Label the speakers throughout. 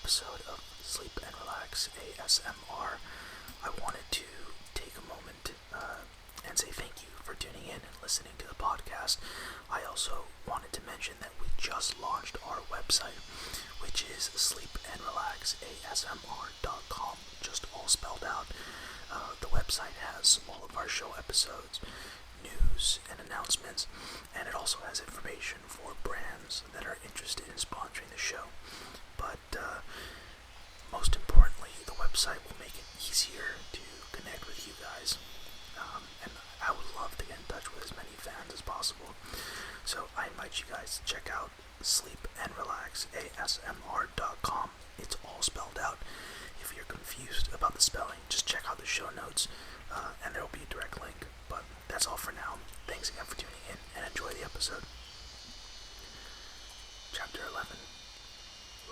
Speaker 1: episode of Sleep and Relax ASMR. I wanted to take a moment and say thank you for tuning in and listening to the podcast. I also wanted to mention that we just launched our website, which is sleepandrelaxasmr.com, just all spelled out. The website has all of our show episodes, news and announcements, and it also has information for brands that are interested in sponsoring the show. But most importantly, the website will make it easier to connect with you guys, and I would love to get in touch with as many fans as possible. So I invite you guys to check out sleepandrelaxasmr.com. It's all spelled out. If you're confused about the spelling, just check out the show notes, and there will be a direct link. But that's all for now. Thanks again for tuning in, and enjoy the episode. Chapter 11.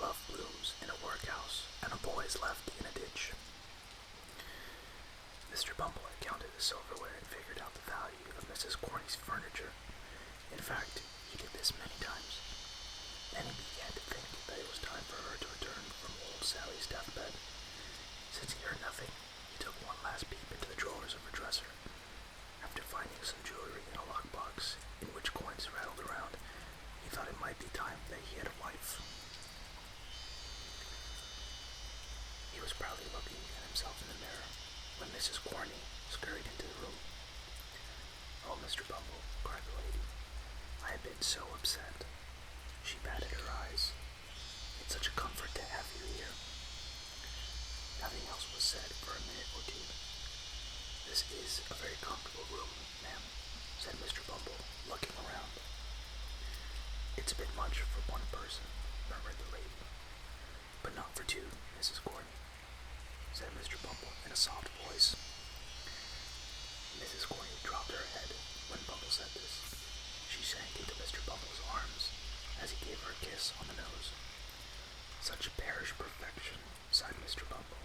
Speaker 1: Love blooms in a workhouse, and a boy is left in a ditch. Mr. Bumble had counted his silverware and figured out the value of Mrs. Corney's furniture. In fact, he did this many times. Then he began to think that it was time for her to return from old Sally's deathbed. Since he heard nothing, he took one last peep into the drawers of her dresser. After finding some jewelry in a lockbox in which coins rattled around, he thought it might be time that he had a wife. He was proudly looking at himself in the mirror when Mrs. Corney scurried into the room. "Oh, Mr. Bumble," cried the lady, "I have been so upset." She batted her eyes. "It's such a comfort to have you here." Nothing else was said for a minute or two. "This is a very comfortable room, ma'am," said Mr. Bumble, looking around. "It's a bit much for one person," murmured the lady. "But not for two, Mrs. Corney," said Mr. Bumble in a soft voice. Mrs. Corney dropped her head when Bumble said this. She sank into Mr. Bumble's arms as he gave her a kiss on the nose. "Such parish perfection," sighed Mr. Bumble.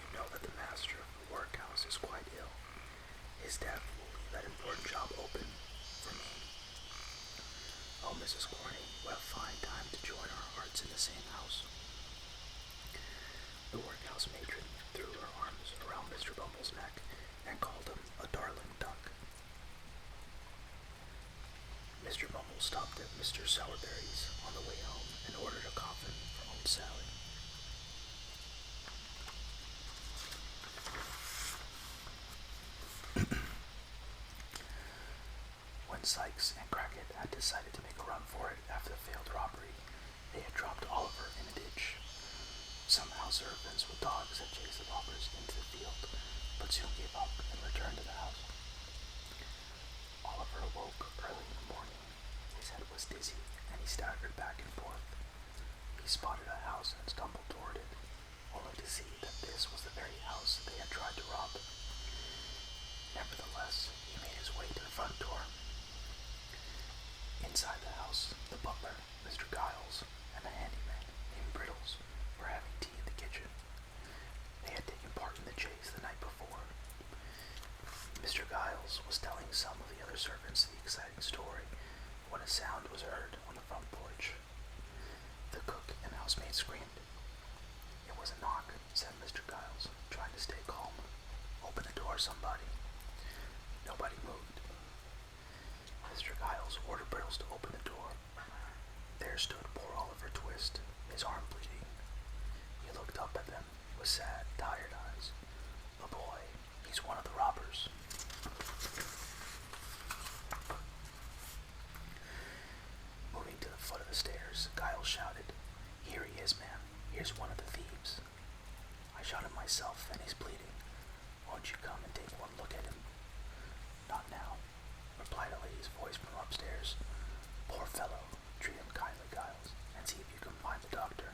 Speaker 1: "You know that the master of the workhouse is quite ill. His death will leave that important job open for me." "Oh, Mrs. Corney, what a fine time to join our hearts in the same house." The workhouse matron threw her arms around Mr. Bumble's neck and called him a darling duck. Mr. Bumble stopped at Mr. Sourberry's on the way home and ordered a coffin for old Sally. When Sykes and Crackit had decided to make a run for it after the failed robbery, they had dropped Oliver in a ditch. Some house servants with dogs had chased the robbers into the field, but soon gave up and returned to the house. Oliver awoke early in the morning. His head was dizzy, and he staggered back and forth. He spotted a house and stumbled toward it, only to see that this was the very house they had tried to rob. Nevertheless, he made his way to the front door. Inside the house, the butler, Mr. Giles, and the handyman named Brittles were having tea in the kitchen. They had taken part in the chase the night before. Mr. Giles was telling some of the other servants the exciting story when a sound was heard on the front porch. The cook and housemaid screamed. "It was a knock," said Mr. Giles, trying to stay calm. "Open the door, somebody." Nobody moved. Mr. Giles ordered Brittles to open the door. There stood poor Oliver Twist, his arm bleeding. He looked up at them with sad, tired eyes. "The boy, he's one of the robbers." Moving to the foot of the stairs, Giles shouted, "Here he is, ma'am. Here's one of the thieves. I shot him myself, and he's bleeding. Won't you come and take one look at him?" "Not now," replied a lady's voice from upstairs. "Poor fellow, treat him kindly, Giles, and see if you can find the doctor."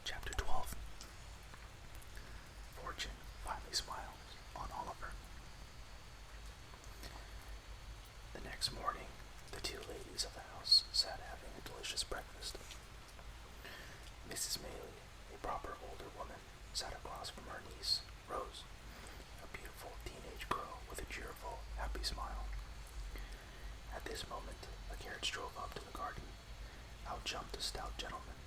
Speaker 1: Chapter 12. Fortune finally smiles on Oliver. The next morning, the two ladies of the house sat having a delicious breakfast. Mrs. Maylie, a proper older woman, sat across from her niece, Rose, a beautiful teenage girl with a cheerful, happy smile. At this moment, a carriage drove up to the garden. out jumped a stout gentleman.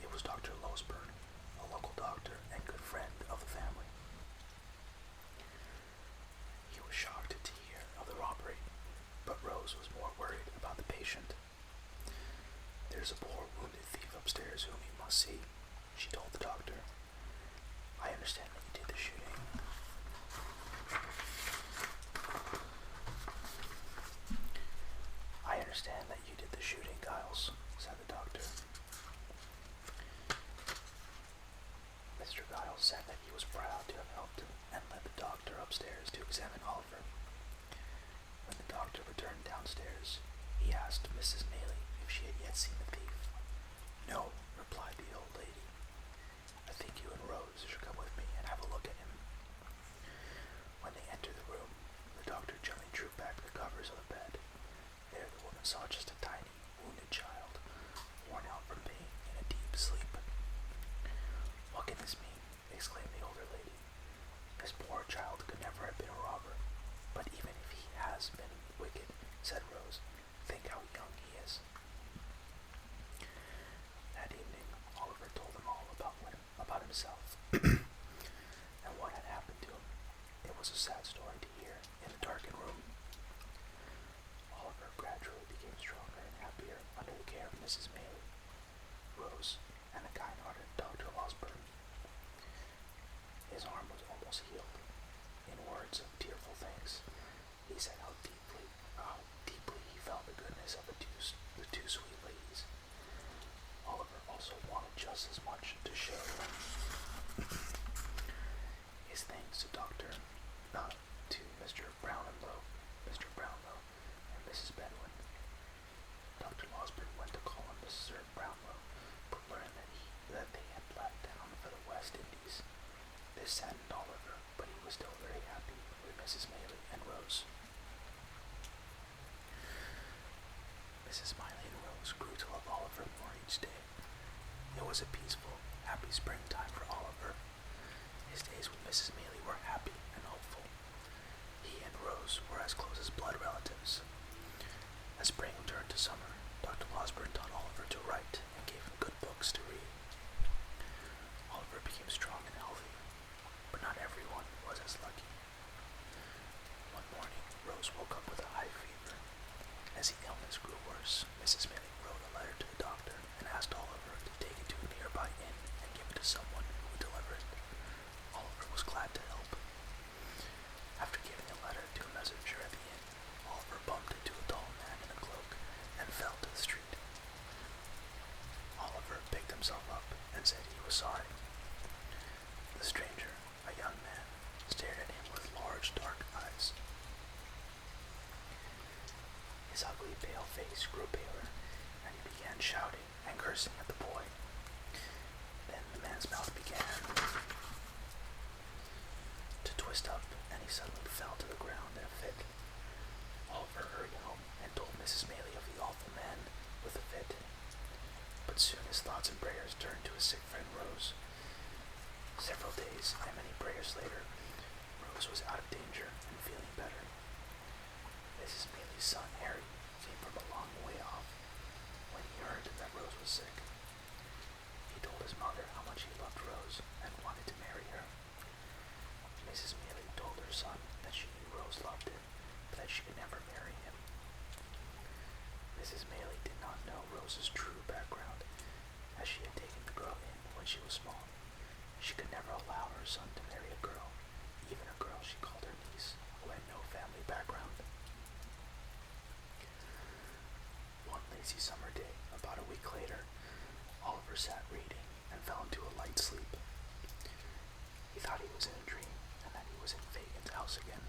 Speaker 1: It was Dr. Losberne, a local doctor and good friend of the family. He was shocked to hear of the robbery, but Rose was more worried about the patient. "There's a poor wounded thief upstairs whom you must see," she told the doctor. "I understand that you did the shooting." "I understand that you did the shooting, Giles," said the doctor. Mr. Giles said that he was proud to have helped and led the doctor upstairs to examine Oliver. When the doctor returned downstairs, he asked Mrs. Maylie if she had yet seen the thief. "No," replied the old lady. "I think you and Rose should come with me and have a look at him." When they entered the room, the doctor gently drew back the covers of the bed. There the woman saw just a tiny, wounded child, worn out from pain in a deep sleep. "What can this mean?" exclaimed the older lady. "This poor child could never have been a robber. But even if he has been wicked," said Rose, "think how young he is." That evening, Oliver told them all about himself and what had happened to him. It was a sad story to hear in the darkened room. Oliver gradually became stronger and happier under the care of Mrs. Maylie, Rose, and the kind-hearted Dr. Losberne. His arm was almost healed. In words of tearful thanks, he said how deeply he felt the goodness of the two sweet ladies. Oliver also wanted just as much to show his thanks to Mr. Brownlow, and Mrs. Bedwin. Dr. Losberne went to call on Mr. Brownlow, but learned that they had left town for the West Indies. This saddened Oliver, but he was still very happy with Mrs. Maylie and Rose. Mrs. Maylie and Rose grew to love Oliver more each day. It was a peaceful, happy springtime for Oliver. His days with Mrs. Maylie were happy and hopeful. He and Rose were as close as blood relatives. As spring turned to summer, Dr. Losberne taught Oliver to write and gave him good books to read. Oliver became strong and healthy, but not everyone was as lucky. One morning, Rose woke up with a high fever. As the illness grew worse, Mrs. Maylie wrote a letter to the doctor and asked Oliver to take it to a nearby inn and give it to someone who would deliver it. Oliver was glad to help. After giving a letter to a messenger at the inn, Oliver bumped into a tall man in a cloak and fell to the street. Oliver picked himself up and said he was sorry. The stranger, a young man, stared at him with large dark eyes. His ugly pale face grew paler, and he began shouting and cursing at the boy. Then the man's mouth began to twist up, and he suddenly fell to the ground in a fit. Oliver hurried home and told Mrs. Maylie of the awful man with the fit. But soon his thoughts and prayers turned to his sick friend Rose. Several days and many prayers later, Rose was out of danger and feeling better. Mrs. Maylie's son Harry came from a long way off. When he heard that Rose was sick, he told his mother how much he loved Rose and wanted to marry her. Mrs. Maylie told her son that she knew Rose loved him, but that she could never marry him. Mrs. Maylie did not know Rose's true background, as she had taken the girl in when she was small. She could never allow her son to marry a girl, even a girl she called her niece, who had no family background. One lazy summer day, about a week later, Oliver sat reading and fell into a light sleep. He thought he was in a dream and that he was in Fagin's house again.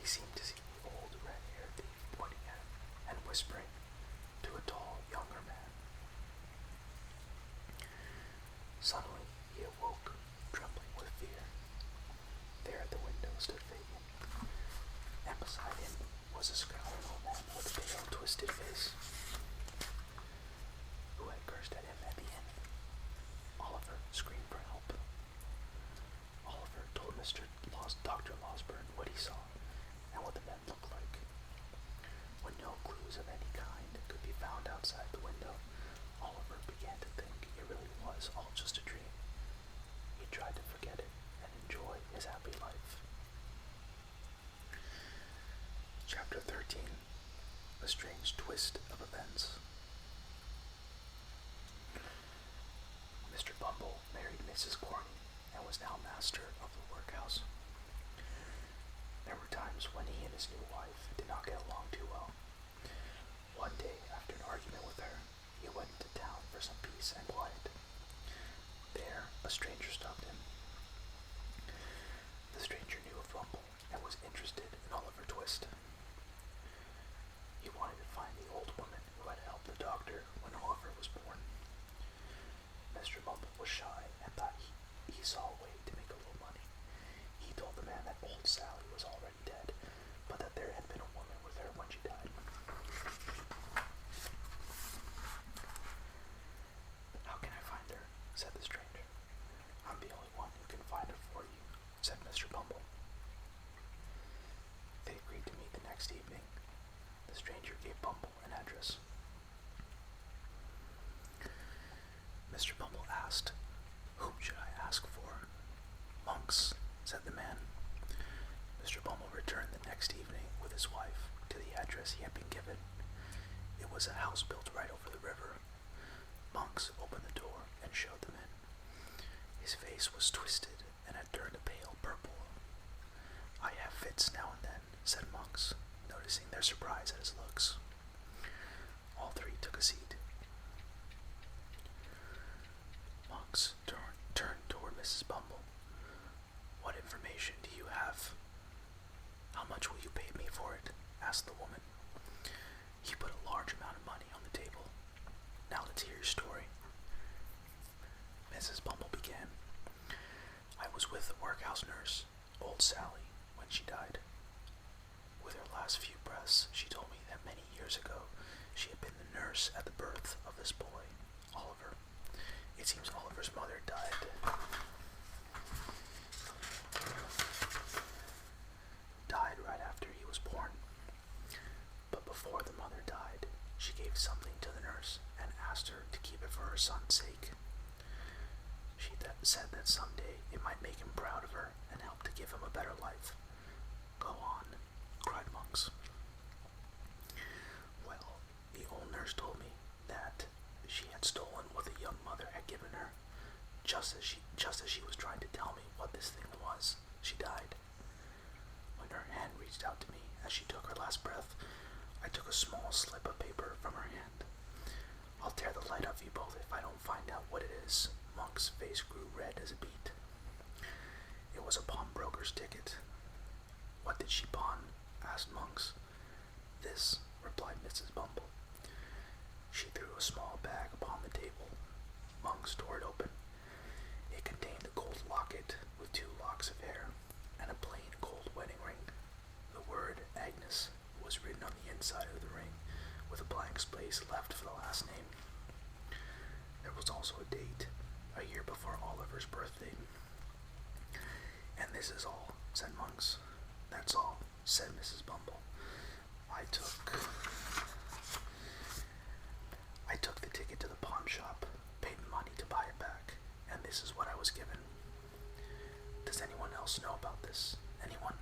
Speaker 1: He seemed to see the old red-haired thief pointing at him and whispering to a tall, younger man. Suddenly, he awoke, trembling with fear. There at the window stood Fagin, and beside him was a scowling old man with a pale, twisted face, who had cursed at him at the inn. Oliver screamed for help. Oliver told Dr. Losberne what he saw and what the men looked like. When no clues of any kind could be found outside the was all just a dream. He tried to forget it and enjoy his happy life. Chapter 13. A Strange Twist of Events. Mr. Bumble married Mrs. Corney and was now master of the workhouse. There were times when he and his new wife did not get along too well. One day, after an argument with her, he went into town for some peace and quiet. There, a stranger stopped him. The stranger knew of Bumble and was interested in Oliver Twist. He wanted to find the old woman who had helped the doctor when Oliver was born. Mr. Bumble was shy and thought he saw a way to make a little money. He told the man that old Sally was already dead, but that there had been a woman with her when she died. "How can I find her?" said the stranger. "I'm the only one who can find her for you," said Mr. Bumble. They agreed to meet the next evening. The stranger gave Bumble an address. Mr. Bumble asked, "Whom should I ask for?" "Monks," said the man. Mr. Bumble returned the next evening with his wife to the address he had been given. It was a house built right over the river. Monks opened the door and showed them in. His face was twisted and had turned a pale purple. "I have fits now and then," said Monks, noticing their surprise at his looks. All three took a seat. Monks turned toward Mrs. Bumble. "What information do you have?" "How much will you pay me for it?" asked the woman. He put a large amount of money on the table. "Now let's hear your story." Mrs. Bumble began. "I was with the workhouse nurse, old Sally, when she died. With her last few breaths, she told me that many years ago she had been the nurse at the birth of this boy, Oliver. It seems Oliver's mother died right after he was born. But before the mother died, she gave something to the nurse and asked her to keep it for her son's sake. She said that someday it might make him proud of her and help to give him a better life." "Go on," cried Monks. "Well, the old nurse told me that she had stolen what the young mother had given her. Just as she was trying to tell me what this thing was, she died. When her hand reached out to me as she took her last breath, I took a small slip of paper from her hand. I'll tear the light off you both if I don't find out what it is." Monk's face grew red as a beet. "It was a pawnbroker's ticket." "What did she pawn?" asked Monks. "This," replied Mrs. Bumble. She threw a small bag upon the table. Monks tore it open. It contained a gold locket with 2 locks of hair and a plain gold wedding ring. The word Agnes was written on the inside of the ring, with a blank space left for the last name. There was also a date, a year before Oliver's birthday. "And this is all," said Monks. "That's all," said Mrs. Bumble. I took the ticket to the pawn shop, paid money to buy it back, and this is what I was given. Does anyone else know about this? Anyone?"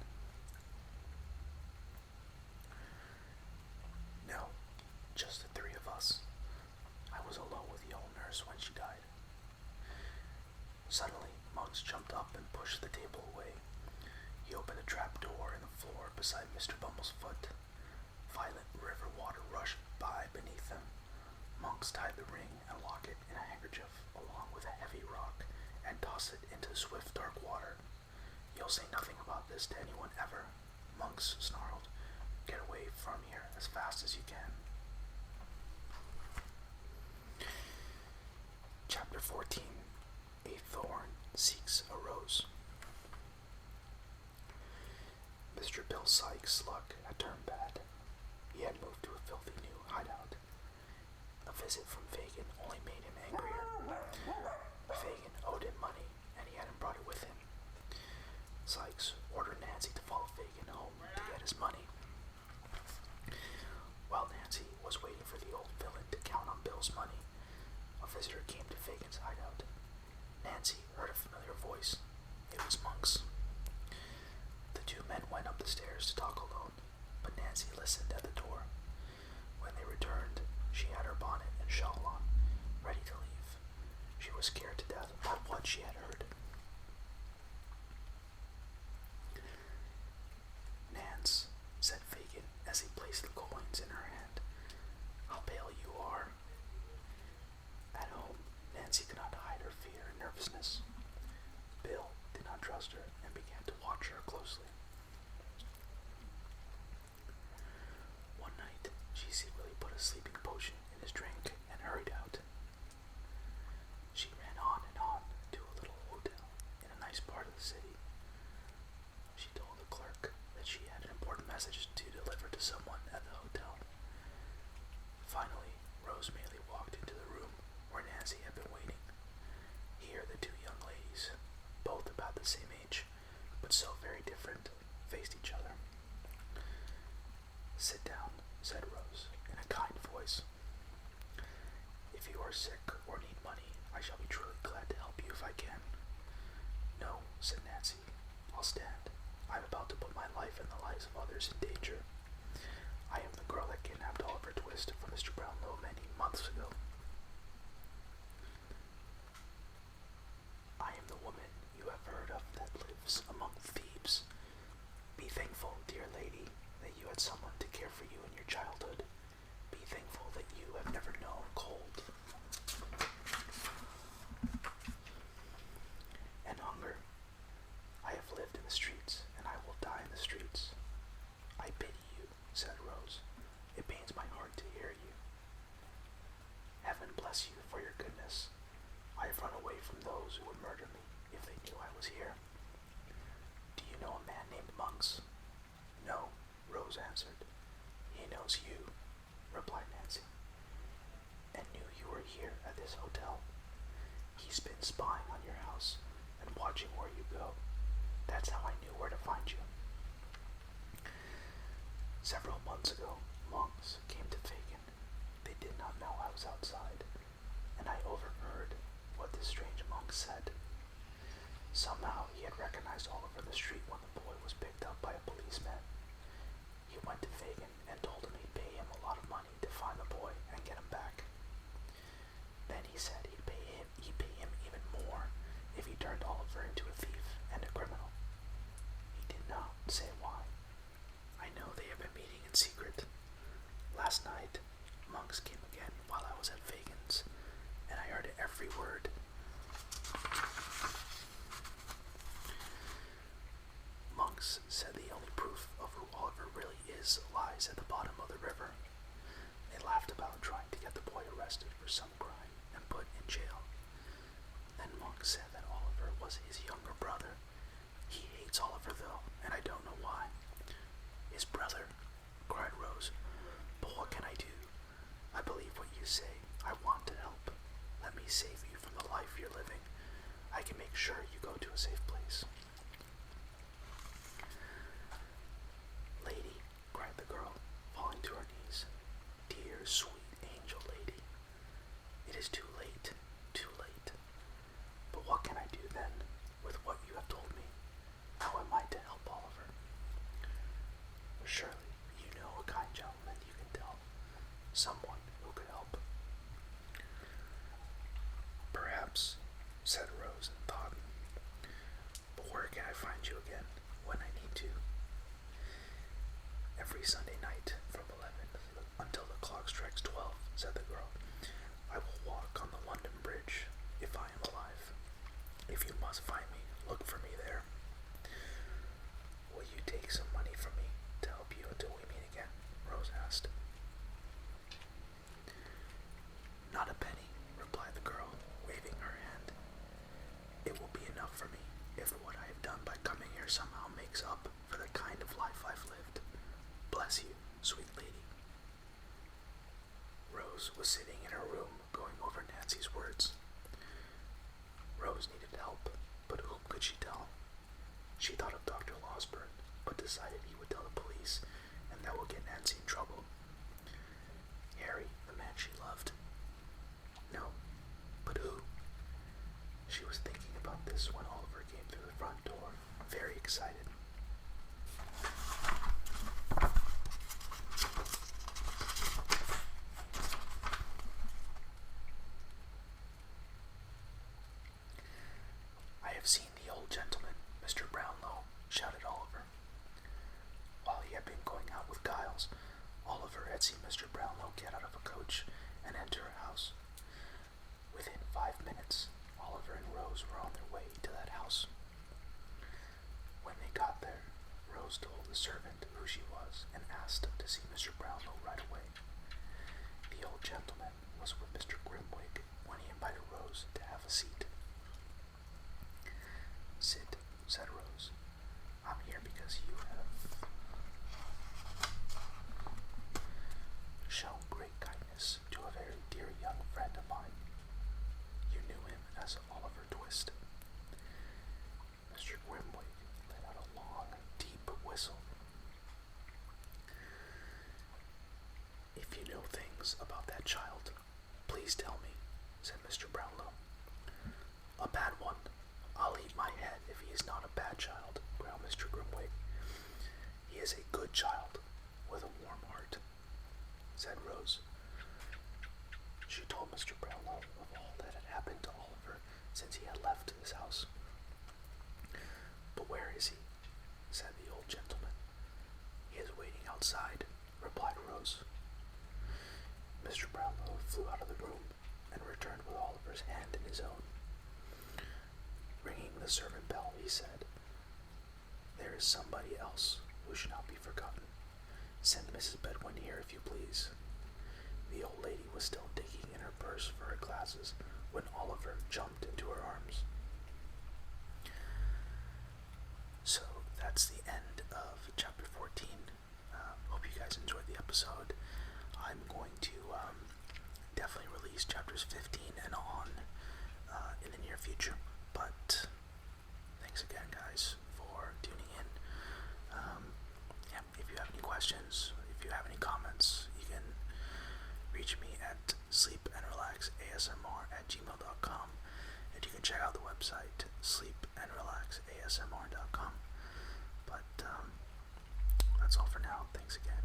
Speaker 1: "No, just the 3 of us. I was alone with the old nurse when she died." Suddenly, Monks jumped up and pushed the table away. He opened a trap door in the floor beside Mr. Bumble's foot. Violent river water rushed by beneath them. Monks tied the ring and locket in a handkerchief along with a heavy rock and tossed it into the swift dark water. "You'll say nothing about this to anyone ever," Monks snarled. "Get away from here as fast as you can." Chapter 14. A Thorn Seeks a Rose. Mr. Bill Sykes' luck had turned bad. He had moved to a filthy new hideout. A visit from Fagin only made him angrier. Fagin owed him money, and he hadn't brought it with him. Sykes ordered Nancy to follow Fagin home to get his money. While Nancy was waiting for the old villain to count on Bill's money, a visitor came to Fagin's hideout. trust her and began to watch her closely. One night, she secretly put a sleeping potion in his drink and hurried out. She ran on and on to a little hotel in a nice part of the city. She told the clerk that she had an important message to deliver to someone at the hotel. Finally, Rose Maylie walked into the room where Nancy had been waiting. Here the two young ladies, both about the same age, but so very different, faced each other. "Sit down," said Rose, in a kind voice. "If you are sick or need money, I shall be truly glad to help you if I can." "No," said Nancy, "I'll stand. I'm about to put my life and the lives of others in danger. I am the girl that kidnapped Oliver Twist from Mr. Brownlow many months ago. I am the woman you have heard of that lives among thieves. Be thankful, dear lady, that you had someone to care for you in your childhood. Be thankful that you have never known cold and hunger. I have lived in the streets, and I will die in the streets." "I pity you," said Rose. "It pains my heart to hear you." "Heaven bless you for your goodness. I have run away from those who would murder me if they knew I was here. Do you know a man named Monks?" "No," Rose answered. "He knows you," replied Nancy, "and knew you were here at this hotel. He's been spying on your house and watching where you go. That's how I knew where to find you. Several months ago, Monks came to Fagin. They did not know I was outside, and I overheard what this strange monk said. Somehow he had recognized Oliver in the street when the boy was picked up by a policeman. He went to Fagin and told him he'd pay him a lot of money to find the boy and get him back. Then he said he'd pay him even more if he turned Oliver into a thief and a criminal. He did not say why. I know they have been meeting in secret. Last night, Monks came again while I was at Fagin's, and I heard every word. Monks said the only proof of who Oliver really is lies at the bottom of the river. They laughed about trying to get the boy arrested for some crime and put in jail. Then Monks said that Oliver was his younger brother. He hates Oliver, though, and I don't know why. "His brother?" cried Rose. "But what can I do? I believe what you say. I want to help. Let me save you from the life you're living. I can make sure you go to a safe place." "Lady," cried the girl, falling to her knees. "Dear, sweet angel lady. It is too late, too late. But what can I do then, with what you have told me? How am I to help Oliver? Surely you know a kind gentleman you can tell, someone who could help." "Perhaps," said Rose in thought. "But where can I find you again when I need to?" "Every Sunday night from 11 until the clock strikes 12, said the girl. "I will walk on the London Bridge, if I am alive. If you must find me, look for me there." "Will you take some money from me to help you until we meet again?" Rose asked. "Not a penny," replied the girl, waving her hand. "It will be enough for me if what I have done by coming here somehow makes up for the kind of life I've lived. Bless you, sweet lady." Rose was sitting in her room going over Nancy's words. Rose needed help, but whom could she tell? She thought of Dr. Losberne, but decided he would tell the police, and that would get Nancy in trouble. Harry, the man she loved? No, but who? She was thinking about this when Oliver came through the front door, very excited. "I have seen the old gentleman, Mr. Brownlow," shouted Oliver. While he had been going out with Giles, Oliver had seen Mr. Brownlow get out of a coach and enter a house. Within 5 minutes, Oliver and Rose were on their way to that house. Rose told the servant who she was and asked to see Mr. Brownlow right away. The old gentleman was with Mr. Grimwig when he invited Rose to have a seat. "Sit," said Rose. "I'm here because you have shown great kindness to a very dear young friend of mine. You knew him as Oliver Twist." Mr. Grimwig let out a long, deep whistle. "If you know things about that child, please tell me," said Mr. Brownlow. "A bad one. I'll eat my head if he is not a bad child," growled Mr. Grimwig. "He is a good child with a warm heart," said Rose. She told Mr. Brownlow of all that had happened to Oliver since he had left his house. "But where is he?" said the old gentleman. "He is waiting outside," replied Rose. Mr. Brownlow flew out of the room and returned with Oliver's hand in his own. Ringing the servant bell, he said, "There is somebody else who should not be forgotten. Send Mrs. Bedwin here, if you please." The old lady was still digging in her purse for her glasses when Oliver jumped into her arms. So that's the end of chapter 14. Hope you guys enjoyed the episode. I'm going to definitely release chapters 15 and on in the near future. But thanks again, guys, for tuning in. If you have any questions, if you have any comments, you can reach me at sleepandrelaxasmr@gmail.com, and you can check out the website sleepandrelaxasmr.com. But that's all for now. Thanks again.